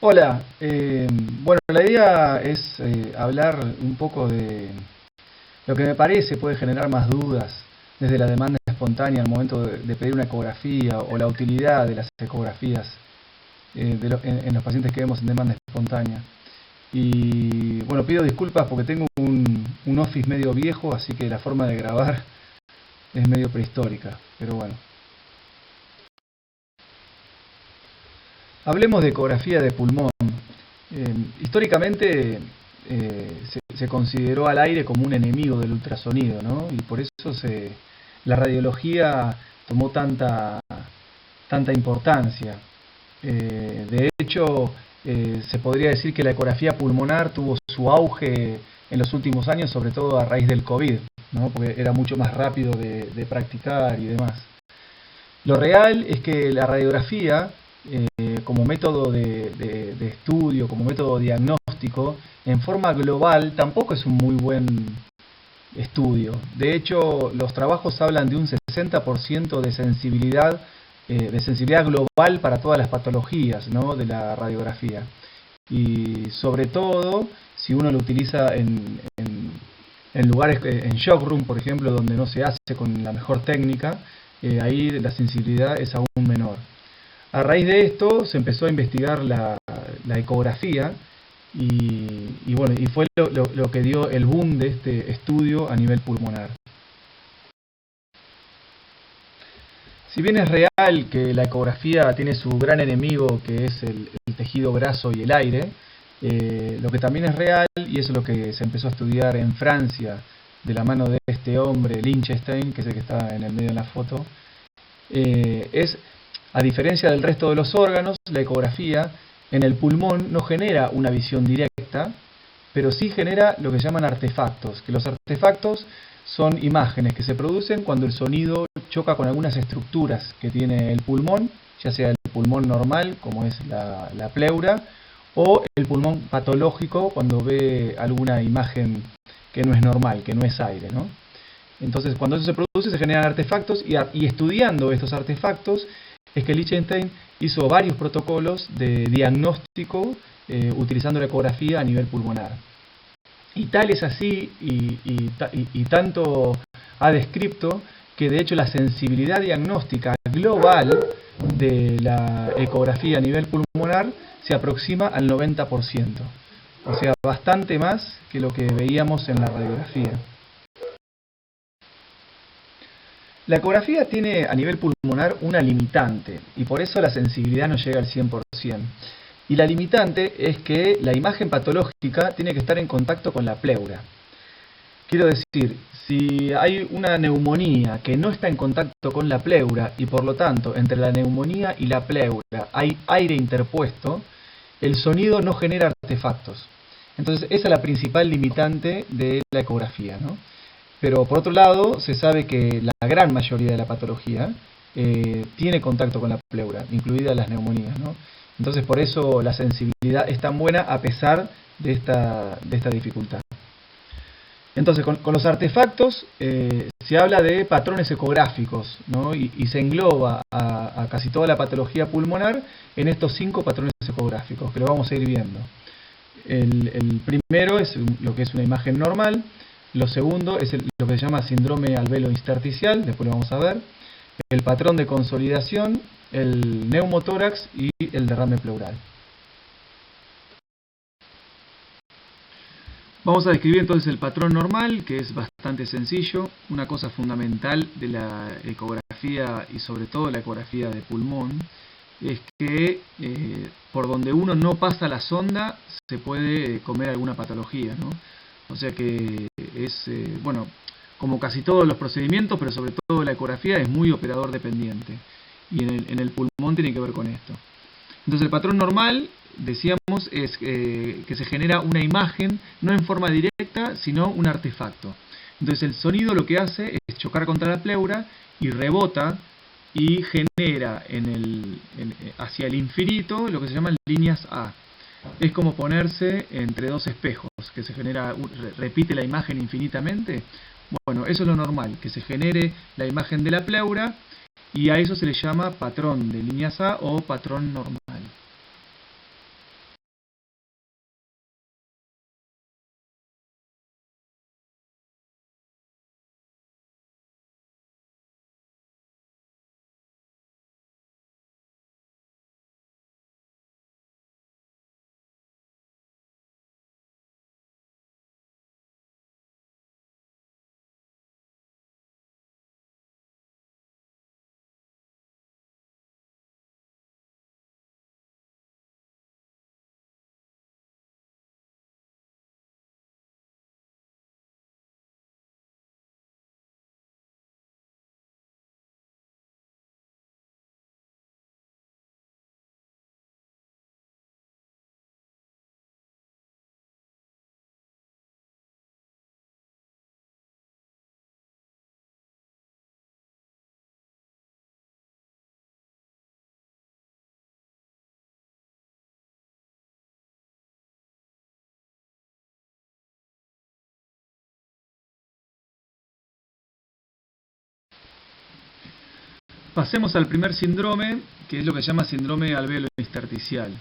Hola, bueno, la idea es hablar un poco de lo que me parece puede generar más dudas desde la demanda espontánea al momento de pedir una ecografía o la utilidad de las ecografías en los pacientes que vemos en demanda espontánea. Y bueno, pido disculpas porque tengo un Office medio viejo, así que la forma de grabar es medio prehistórica, pero bueno. Hablemos de ecografía de pulmón. Históricamente se consideró al aire como un enemigo del ultrasonido, ¿no? Y por eso la radiología tomó tanta importancia. De hecho, se podría decir que la ecografía pulmonar tuvo su auge en los últimos años, sobre todo a raíz del COVID, ¿no? Porque era mucho más rápido de practicar y demás. Lo real es que la radiografía, como método de estudio, como método diagnóstico, en forma global tampoco es un muy buen estudio. De hecho, los trabajos hablan de un 60% de sensibilidad global para todas las patologías, ¿no?, de la radiografía. Y sobre todo, si uno lo utiliza en lugares, en shockroom, por ejemplo, donde no se hace con la mejor técnica, ahí la sensibilidad es aún menor. A raíz de esto se empezó a investigar la ecografía y bueno, y fue lo que dio el boom de este estudio a nivel pulmonar. Si bien es real que la ecografía tiene su gran enemigo, que es el tejido graso y el aire, lo que también es real, y eso es lo que se empezó a estudiar en Francia de la mano de este hombre, Lichtenstein, que es el que está en el medio de la foto, es, a diferencia del resto de los órganos, la ecografía en el pulmón no genera una visión directa, pero sí genera lo que llaman artefactos, que los artefactos son imágenes que se producen cuando el sonido choca con algunas estructuras que tiene el pulmón, ya sea el pulmón normal, como es la pleura, o el pulmón patológico cuando ve alguna imagen que no es normal, que no es aire, ¿no? Entonces, cuando eso se produce, se generan artefactos y estudiando estos artefactos es que Lichtenstein hizo varios protocolos de diagnóstico utilizando la ecografía a nivel pulmonar. Y tal es así y tanto ha descrito que de hecho la sensibilidad diagnóstica global de la ecografía a nivel pulmonar se aproxima al 90%. O sea, bastante más que lo que veíamos en la radiografía. La ecografía tiene a nivel pulmonar una limitante y por eso la sensibilidad no llega al 100%. Y la limitante es que la imagen patológica tiene que estar en contacto con la pleura. Quiero decir, si hay una neumonía que no está en contacto con la pleura y por lo tanto entre la neumonía y la pleura hay aire interpuesto, el sonido no genera artefactos. Entonces esa es la principal limitante de la ecografía, ¿no? Pero por otro lado, se sabe que la gran mayoría de la patología tiene contacto con la pleura, incluidas las neumonías, ¿no? Entonces por eso la sensibilidad es tan buena a pesar de esta dificultad. Entonces con los artefactos se habla de patrones ecográficos, ¿no? y se engloba a casi toda la patología pulmonar en estos 5 patrones ecográficos, que lo vamos a ir viendo. El primero es lo que es una imagen normal. Lo segundo es lo que se llama síndrome alvéolo intersticial, después lo vamos a ver. El patrón de consolidación, el neumotórax y el derrame pleural. Vamos a describir entonces el patrón normal, que es bastante sencillo. Una cosa fundamental de la ecografía y sobre todo la ecografía de pulmón es que por donde uno no pasa la sonda se puede comer alguna patología, ¿no? O sea que es, bueno, como casi todos los procedimientos, pero sobre todo la ecografía es muy operador dependiente. Y en el pulmón tiene que ver con esto. Entonces el patrón normal, decíamos, es que se genera una imagen, no en forma directa, sino un artefacto. Entonces el sonido lo que hace es chocar contra la pleura y rebota y genera hacia el infinito lo que se llaman líneas A. Es como ponerse entre dos espejos, que se genera, repite la imagen infinitamente. Bueno, eso es lo normal, que se genere la imagen de la pleura y a eso se le llama patrón de líneas A o patrón normal. Pasemos al primer síndrome, que es lo que se llama síndrome alvéolo intersticial.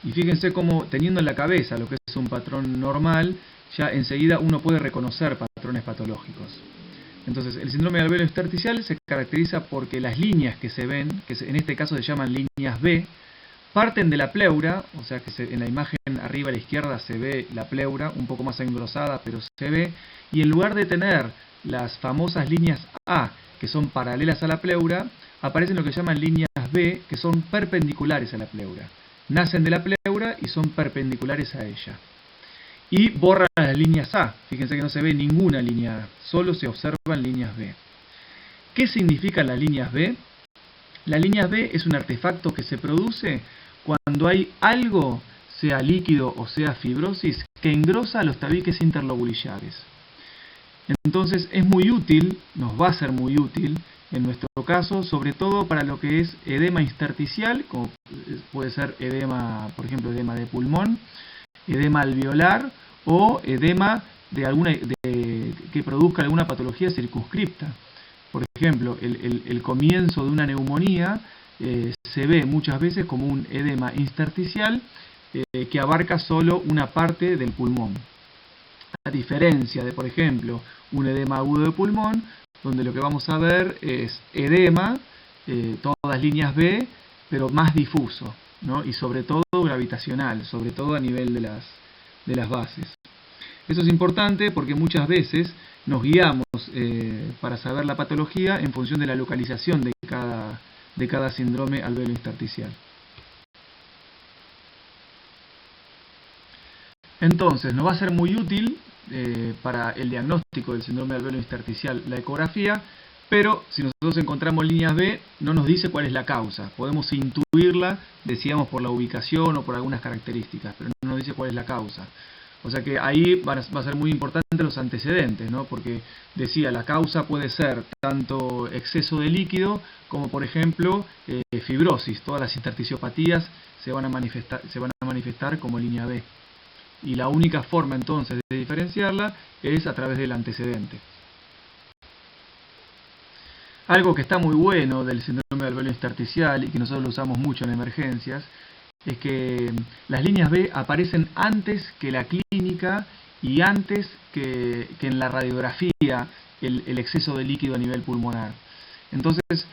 Y fíjense cómo, teniendo en la cabeza lo que es un patrón normal, ya enseguida uno puede reconocer patrones patológicos. Entonces, el síndrome alvéolo intersticial se caracteriza porque las líneas que se ven, que en este caso se llaman líneas B, parten de la pleura, o sea que en la imagen arriba a la izquierda se ve la pleura, un poco más engrosada, pero se ve, y en lugar de tener las famosas líneas A, que son paralelas a la pleura, aparecen lo que llaman líneas B, que son perpendiculares a la pleura. Nacen de la pleura y son perpendiculares a ella. Y borran las líneas A. Fíjense que no se ve ninguna línea A, solo se observan líneas B. ¿Qué significan las líneas B? La línea B es un artefacto que se produce cuando hay algo, sea líquido o sea fibrosis, que engrosa los tabiques interlobulillares. Entonces es muy útil, nos va a ser muy útil, en nuestro caso, sobre todo para lo que es edema intersticial, como puede ser edema, por ejemplo, edema de pulmón, edema alveolar o edema que produzca alguna patología circunscripta. Por ejemplo, el comienzo de una neumonía se ve muchas veces como un edema intersticial que abarca solo una parte del pulmón. A diferencia de, por ejemplo, un edema agudo de pulmón, donde lo que vamos a ver es edema, todas líneas B, pero más difuso, ¿no? Y sobre todo gravitacional, sobre todo a nivel de las bases. Eso es importante porque muchas veces nos guiamos para saber la patología en función de la localización de cada síndrome alvéolo intersticial. Entonces, nos va a ser muy útil para el diagnóstico del síndrome alvéolo intersticial la ecografía, pero si nosotros encontramos líneas B, no nos dice cuál es la causa. Podemos intuirla, decíamos, por la ubicación o por algunas características, pero no nos dice cuál es la causa. O sea que ahí va a ser muy importante los antecedentes, ¿no? Porque decía, la causa puede ser tanto exceso de líquido como, por ejemplo, fibrosis. Todas las intersticiopatías se van a manifestar como línea B. Y la única forma entonces de diferenciarla es a través del antecedente. Algo que está muy bueno del síndrome alvéolo intersticial y que nosotros lo usamos mucho en emergencias es que las líneas B aparecen antes que la clínica y antes que en la radiografía el exceso de líquido a nivel pulmonar. Entonces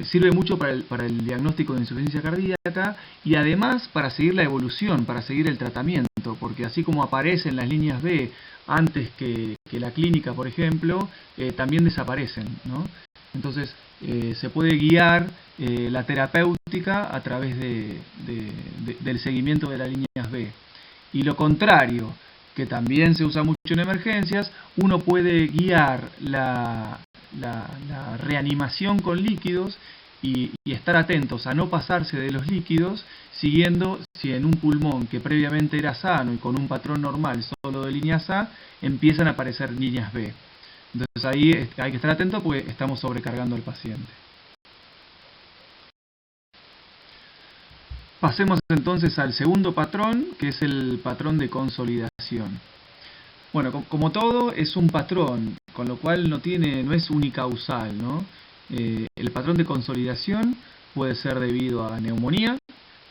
sirve mucho para el diagnóstico de insuficiencia cardíaca y además para seguir la evolución, para seguir el tratamiento, porque así como aparecen las líneas B antes que la clínica, por ejemplo, también desaparecen, ¿no? Entonces se puede guiar la terapéutica a través del seguimiento de las líneas B. Y lo contrario, que también se usa mucho en emergencias, uno puede guiar la reanimación con líquidos y estar atentos a no pasarse de los líquidos, siguiendo si en un pulmón que previamente era sano y con un patrón normal solo de líneas A, empiezan a aparecer líneas B. Entonces ahí hay que estar atento porque estamos sobrecargando al paciente. Pasemos entonces al segundo patrón, que es el patrón de consolidación. Bueno, como todo es un patrón, con lo cual no es unicausal, ¿no? El patrón de consolidación puede ser debido a neumonía,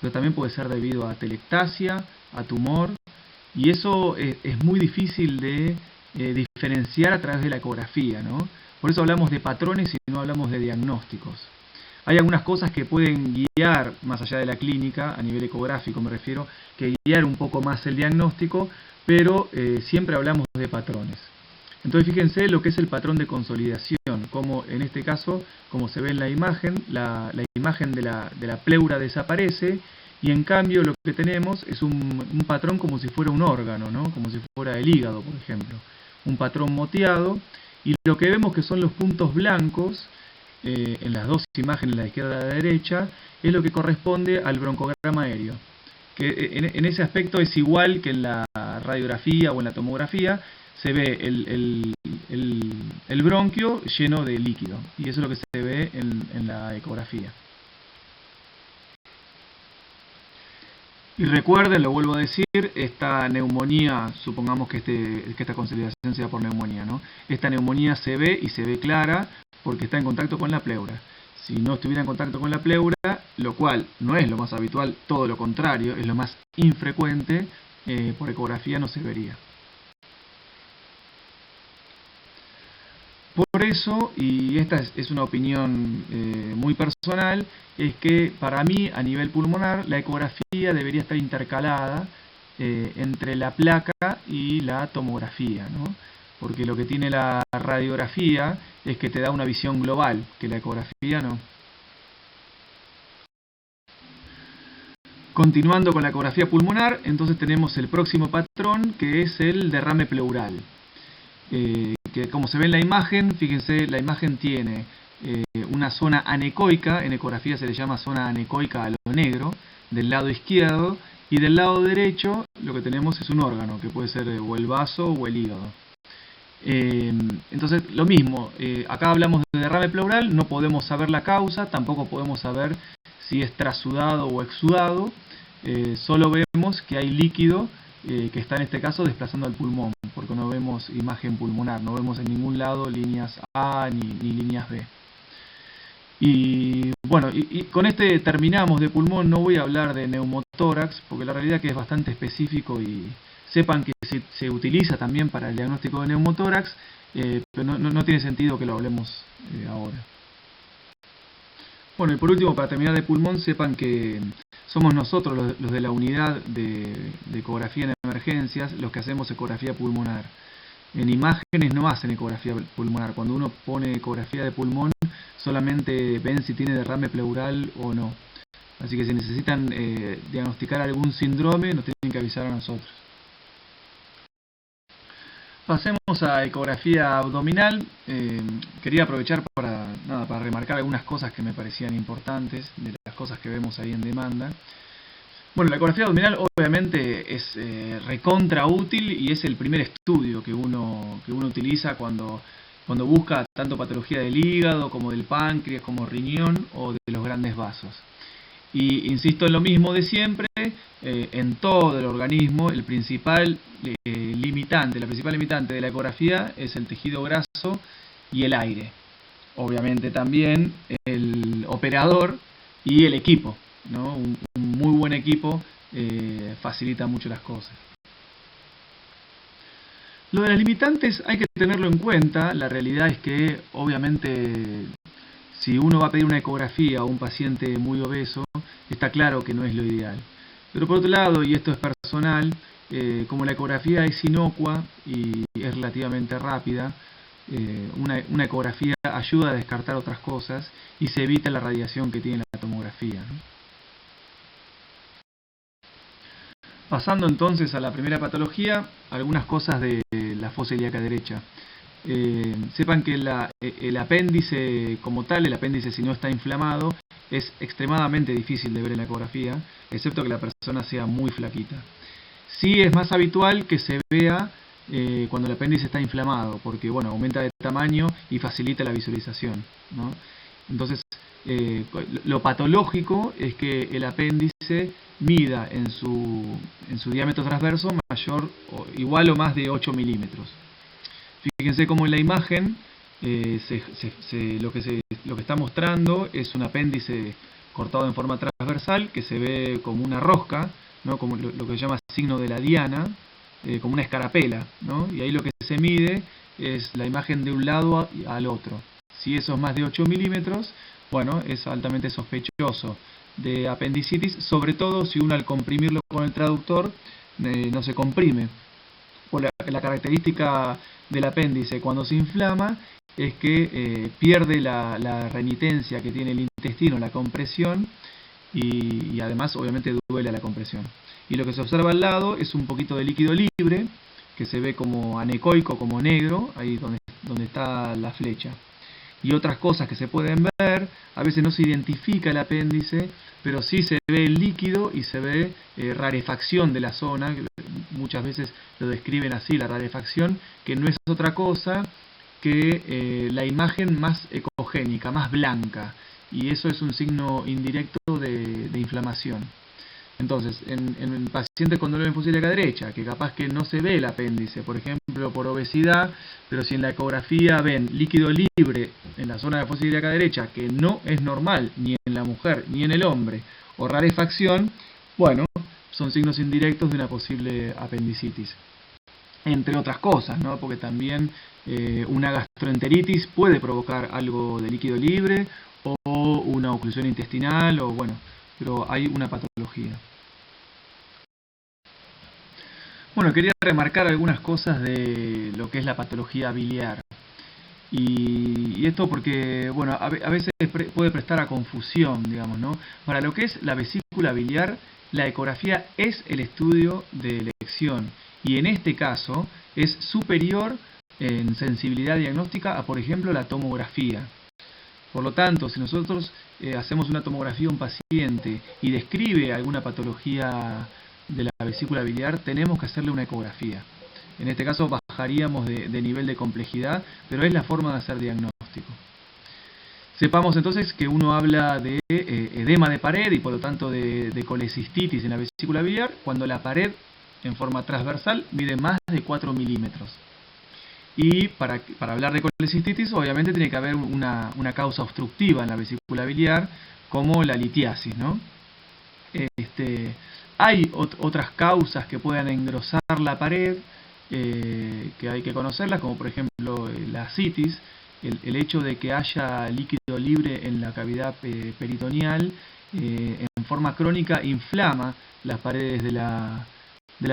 pero también puede ser debido a telectasia, a tumor, y eso es muy difícil de diferenciar a través de la ecografía, ¿no? Por eso hablamos de patrones y no hablamos de diagnósticos. Hay algunas cosas que pueden guiar, más allá de la clínica, a nivel ecográfico me refiero, que guiar un poco más el diagnóstico, pero siempre hablamos de patrones. Entonces fíjense lo que es el patrón de consolidación, como en este caso, como se ve en la imagen, la imagen de la pleura desaparece y en cambio lo que tenemos es un patrón como si fuera un órgano, ¿no? Como si fuera el hígado, por ejemplo. Un patrón moteado y lo que vemos que son los puntos blancos en las dos imágenes, la izquierda y la derecha, es lo que corresponde al broncograma aéreo. Que en ese aspecto es igual que en la radiografía o en la tomografía, se ve el bronquio lleno de líquido, y eso es lo que se ve en la ecografía. Y recuerden, lo vuelvo a decir, esta neumonía, supongamos que esta consolidación sea por neumonía, ¿no? Esta neumonía se ve y se ve clara porque está en contacto con la pleura. si no estuviera en contacto con la pleura, lo cual no es lo más habitual, todo lo contrario, es lo más infrecuente, por ecografía no se vería. Por eso, y esta es una opinión muy personal, es que para mí a nivel pulmonar la ecografía debería estar intercalada entre la placa y la tomografía, ¿no? Porque lo que tiene la radiografía es que te da una visión global, que la ecografía no. Continuando con la ecografía pulmonar, entonces tenemos el próximo patrón, que es el derrame pleural. Que como se ve en la imagen, fíjense, la imagen tiene una zona anecoica, en ecografía se le llama zona anecoica a lo negro, del lado izquierdo, y del lado derecho lo que tenemos es un órgano, que puede ser o el vaso o el hígado. Entonces, lo mismo, acá hablamos de derrame pleural, no podemos saber la causa, tampoco podemos saber si es trasudado o exudado, solo vemos que hay líquido que está en este caso desplazando al pulmón, porque no vemos imagen pulmonar, no vemos en ningún lado líneas A ni líneas B. Y bueno, y con este terminamos de pulmón. No voy a hablar de neumotórax, porque la realidad es que es bastante específico y sepan que se utiliza también para el diagnóstico de neumotórax, pero no tiene sentido que lo hablemos ahora. Bueno, y por último, para terminar de pulmón, sepan que somos nosotros los de la unidad de ecografía en emergencias los que hacemos ecografía pulmonar. En imágenes no hacen ecografía pulmonar. Cuando uno pone ecografía de pulmón, solamente ven si tiene derrame pleural o no. Así que si necesitan diagnosticar algún síndrome, nos tienen que avisar a nosotros. Pasemos a ecografía abdominal. Quería aprovechar para remarcar algunas cosas que me parecían importantes, de las cosas que vemos ahí en demanda. Bueno, la ecografía abdominal obviamente es recontra útil y es el primer estudio que uno utiliza cuando busca tanto patología del hígado como del páncreas, como riñón o de los grandes vasos. Y insisto en lo mismo de siempre, en todo el organismo el principal limitante de la ecografía es el tejido graso y el aire. Obviamente también el operador y el equipo, ¿no? Un muy buen equipo facilita mucho las cosas. Lo de las limitantes hay que tenerlo en cuenta. La realidad es que obviamente si uno va a pedir una ecografía a un paciente muy obeso, está claro que no es lo ideal. Pero por otro lado, y esto es personal, como la ecografía es inocua y es relativamente rápida, una ecografía ayuda a descartar otras cosas y se evita la radiación que tiene la tomografía, ¿no? Pasando entonces a la primera patología, algunas cosas de la fosa ilíaca derecha. Sepan que el apéndice como tal, el apéndice si no está inflamado, es extremadamente difícil de ver en la ecografía, excepto que la persona sea muy flaquita. Sí es más habitual que se vea cuando el apéndice está inflamado, porque bueno, aumenta de tamaño y facilita la visualización, ¿no? Entonces, lo patológico es que el apéndice mida en su diámetro transverso mayor o igual o más de 8 milímetros. Fíjense cómo en la imagen lo que está mostrando es un apéndice cortado en forma transversal que se ve como una rosca, ¿no? Como lo que se llama signo de la diana, como una escarapela, ¿no? Y ahí lo que se mide es la imagen de un lado al otro. Si eso es más de 8 milímetros, bueno, es altamente sospechoso de apendicitis, sobre todo si uno al comprimirlo con el traductor no se comprime. Por la característica del apéndice cuando se inflama es que pierde la renitencia que tiene el intestino, la compresión, y además obviamente duele a la compresión. Y lo que se observa al lado es un poquito de líquido libre que se ve como anecoico, como negro, ahí donde está la flecha. Y otras cosas que se pueden ver, a veces no se identifica el apéndice, pero sí se ve el líquido y se ve rarefacción de la zona. Muchas veces lo describen así, la rarefacción, que no es otra cosa que la imagen más ecogénica, más blanca, y eso es un signo indirecto de inflamación. Entonces, en pacientes con dolor en fosa ilíaca derecha, que capaz que no se ve el apéndice, por ejemplo, por obesidad, pero si en la ecografía ven líquido libre en la zona de la fosa ilíaca derecha, que no es normal ni en la mujer ni en el hombre, o rarefacción, bueno, son signos indirectos de una posible apendicitis. Entre otras cosas, ¿no? Porque también una gastroenteritis puede provocar algo de líquido libre, o una oclusión intestinal, o bueno, pero hay una patología. Bueno, quería remarcar algunas cosas de lo que es la patología biliar. Y esto porque, bueno, a veces puede prestar a confusión, digamos, ¿no? Para lo que es la vesícula biliar, la ecografía es el estudio de elección. Y en este caso es superior en sensibilidad diagnóstica a, por ejemplo, la tomografía. Por lo tanto, si nosotros hacemos una tomografía a un paciente y describe alguna patología de la vesícula biliar, tenemos que hacerle una ecografía. En este caso bajaríamos de nivel de complejidad, pero es la forma de hacer diagnóstico. Sepamos entonces que uno habla de edema de pared y por lo tanto de colecistitis en la vesícula biliar cuando la pared en forma transversal mide más de 4 milímetros. Y para hablar de colecistitis, obviamente tiene que haber una causa obstructiva en la vesícula biliar, como la litiasis, ¿no? Hay otras causas que puedan engrosar la pared, que hay que conocerlas, como por ejemplo la ascitis, el hecho de que haya líquido libre en la cavidad peritoneal, en forma crónica inflama las paredes de la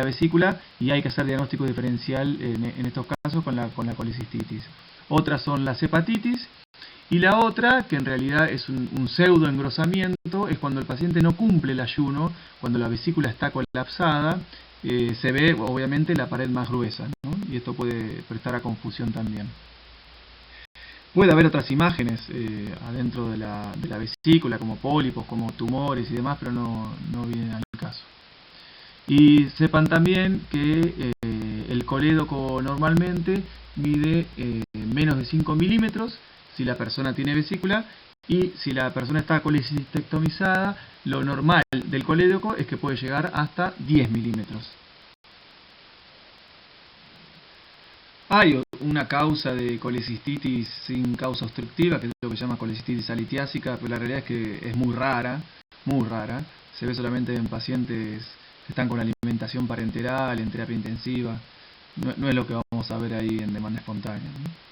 vesícula y hay que hacer diagnóstico diferencial en estos casos con la colecistitis. Otras son las hepatitis y la otra, que en realidad es un pseudo engrosamiento, es cuando el paciente no cumple el ayuno, cuando la vesícula está colapsada, se ve obviamente la pared más gruesa, ¿no? Y esto puede prestar a confusión también. Puede haber otras imágenes adentro de la vesícula, como pólipos, como tumores y demás, pero no vienen al caso. Y sepan también que el colédoco normalmente mide menos de 5 milímetros si la persona tiene vesícula, y si la persona está colecistectomizada, lo normal del colédoco es que puede llegar hasta 10 milímetros. Hay una causa de colecistitis sin causa obstructiva, que es lo que se llama colecistitis alitiásica, pero la realidad es que es muy rara, se ve solamente en pacientes que están con alimentación parenteral, en terapia intensiva. No es lo que vamos a ver ahí en demanda espontánea, ¿no?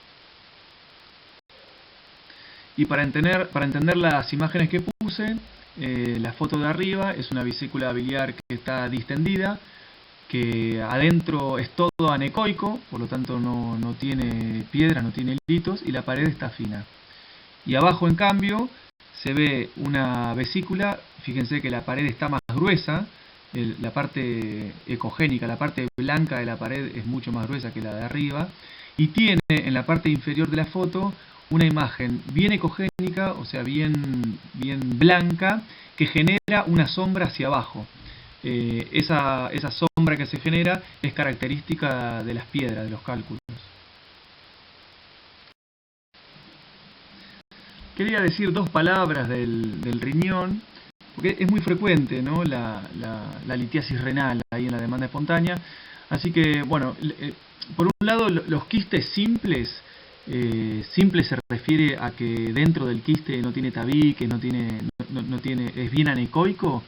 Y para entender las imágenes que puse, la foto de arriba es una vesícula biliar que está distendida, que adentro es todo anecoico, por lo tanto no tiene piedras, no tiene litos, y la pared está fina. Y abajo, en cambio, se ve una vesícula, fíjense que la pared está más gruesa, la parte ecogénica, la parte blanca de la pared es mucho más gruesa que la de arriba, y tiene en la parte inferior de la foto una imagen bien ecogénica, o sea, bien blanca, que genera una sombra hacia abajo. Esa sombra que se genera es característica de las piedras, de los cálculos. Quería decir dos palabras del riñón, porque es muy frecuente, ¿no?, la litiasis renal ahí en la demanda espontánea. Así que, bueno, por un lado, los quistes simples, simple se refiere a que dentro del quiste no tiene tabique, es bien anecoico.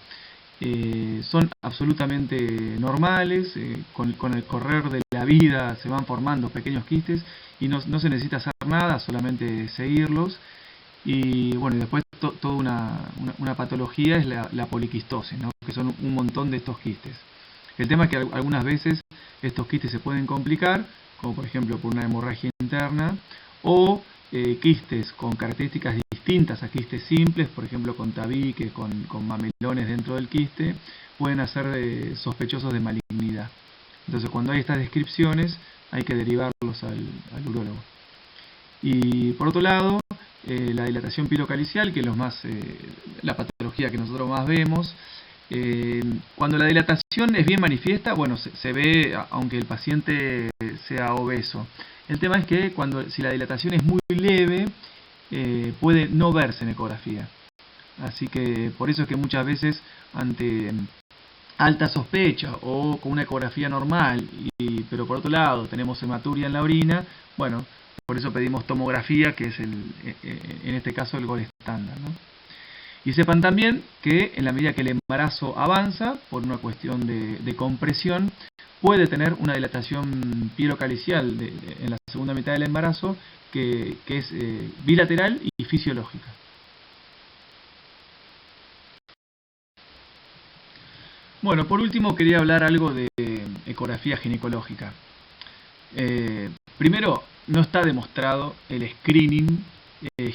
Son absolutamente normales, con el correr de la vida se van formando pequeños quistes y no se necesita hacer nada, solamente seguirlos. Y bueno, y después toda una patología es la poliquistosis, ¿no?, que son un montón de estos quistes. El tema es que algunas veces estos quistes se pueden complicar, como por ejemplo por una hemorragia interna, o quistes con características distintas a quistes simples, por ejemplo con tabiques, con mamelones dentro del quiste, pueden hacer sospechosos de malignidad. Entonces, cuando hay estas descripciones, hay que derivarlos al urólogo. Y por otro lado, la dilatación pilocalicial, que es la patología que nosotros más vemos. Cuando la dilatación es bien manifiesta, bueno, se ve aunque el paciente sea obeso. El tema es que si la dilatación es muy leve, puede no verse en ecografía. Así que por eso es que muchas veces ante alta sospecha o con una ecografía normal, pero por otro lado tenemos hematuria en la orina, bueno, por eso pedimos tomografía, que es en este caso el gol estándar, ¿no? Y sepan también que en la medida que el embarazo avanza, por una cuestión de compresión, puede tener una dilatación pielocalicial en la segunda mitad del embarazo, que es bilateral y fisiológica. Bueno, por último quería hablar algo de ecografía ginecológica. Primero, no está demostrado el screening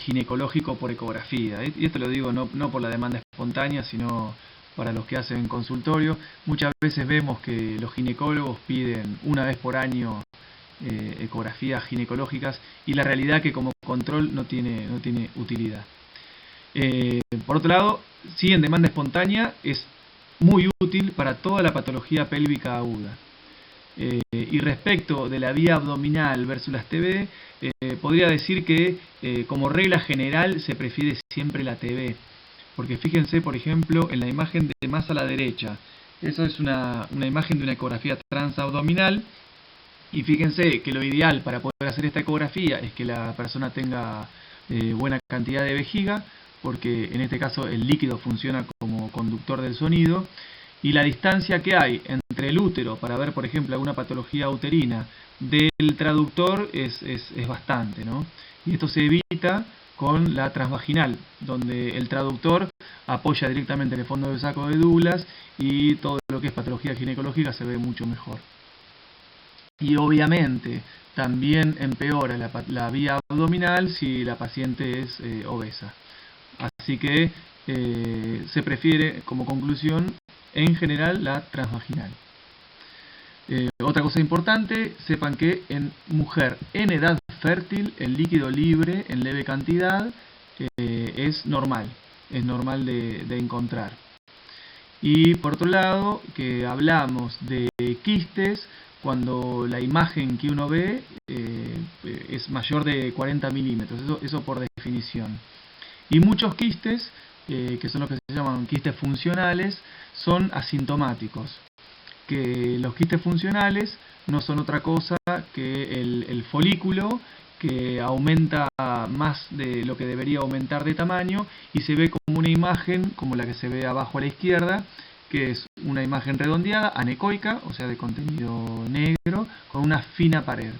ginecológico por ecografía. Y esto lo digo no por la demanda espontánea, sino para los que hacen consultorio. Muchas veces vemos que los ginecólogos piden una vez por año ecografías ginecológicas, y la realidad que como control no tiene utilidad. Por otro lado, sí, en demanda espontánea es muy útil para toda la patología pélvica aguda. Y respecto de la vía abdominal versus las TB, podría decir que como regla general se prefiere siempre la TB, porque fíjense por ejemplo en la imagen de más a la derecha, eso es una imagen de una ecografía transabdominal, y fíjense que lo ideal para poder hacer esta ecografía es que la persona tenga buena cantidad de vejiga, porque en este caso el líquido funciona como conductor del sonido, y la distancia que hay entre el útero para ver, por ejemplo, alguna patología uterina del traductor es bastante, ¿no? Y esto se evita con la transvaginal, donde el traductor apoya directamente en el fondo del saco de Douglas y todo lo que es patología ginecológica se ve mucho mejor. Y obviamente también empeora la vía abdominal si la paciente es obesa. Así que se prefiere, como conclusión, en general la transvaginal. Otra cosa importante, sepan que en mujer en edad fértil el líquido libre en leve cantidad es normal de encontrar. Y por otro lado, que hablamos de quistes cuando la imagen que uno ve es mayor de 40 milímetros, eso por definición. Y muchos quistes, que son los que se llaman quistes funcionales, son asintomáticos. Que los quistes funcionales no son otra cosa que el folículo que aumenta más de lo que debería aumentar de tamaño, y se ve como una imagen como la que se ve abajo a la izquierda, que es una imagen redondeada, anecoica, o sea de contenido negro, con una fina pared.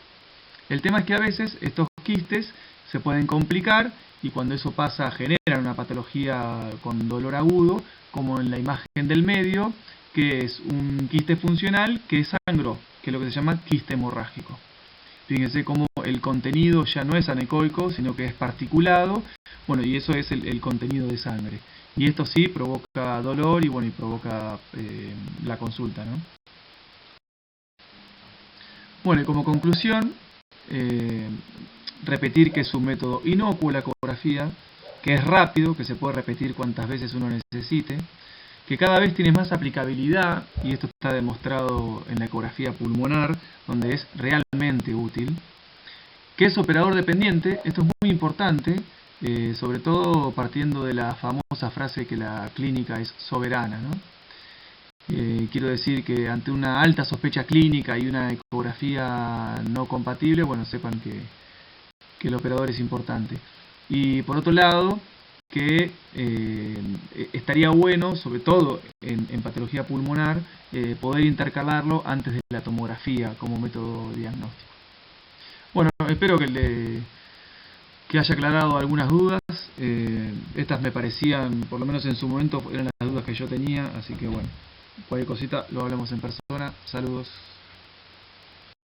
El tema es que a veces estos quistes se pueden complicar, y cuando eso pasa generan una patología con dolor agudo, como en la imagen del medio, que es un quiste funcional que sangró, que es lo que se llama quiste hemorrágico. Fíjense cómo el contenido ya no es anecoico, sino que es particulado, bueno, y eso es el contenido de sangre. Y esto sí provoca dolor y bueno, y provoca la consulta, ¿no? Bueno, y como conclusión, repetir que es un método inocuo la ecografía, que es rápido, que se puede repetir cuantas veces uno necesite, que cada vez tiene más aplicabilidad, y esto está demostrado en la ecografía pulmonar, donde es realmente útil, que es operador dependiente, esto es muy importante, sobre todo partiendo de la famosa frase que la clínica es soberana, ¿no? Quiero decir que ante una alta sospecha clínica y una ecografía no compatible, bueno, sepan que el operador es importante. Y por otro lado, que estaría bueno, sobre todo en patología pulmonar, poder intercalarlo antes de la tomografía como método diagnóstico. Bueno, espero que haya aclarado algunas dudas. Estas me parecían, por lo menos en su momento, eran las dudas que yo tenía, así que bueno, cualquier cosita lo hablamos en persona. Saludos.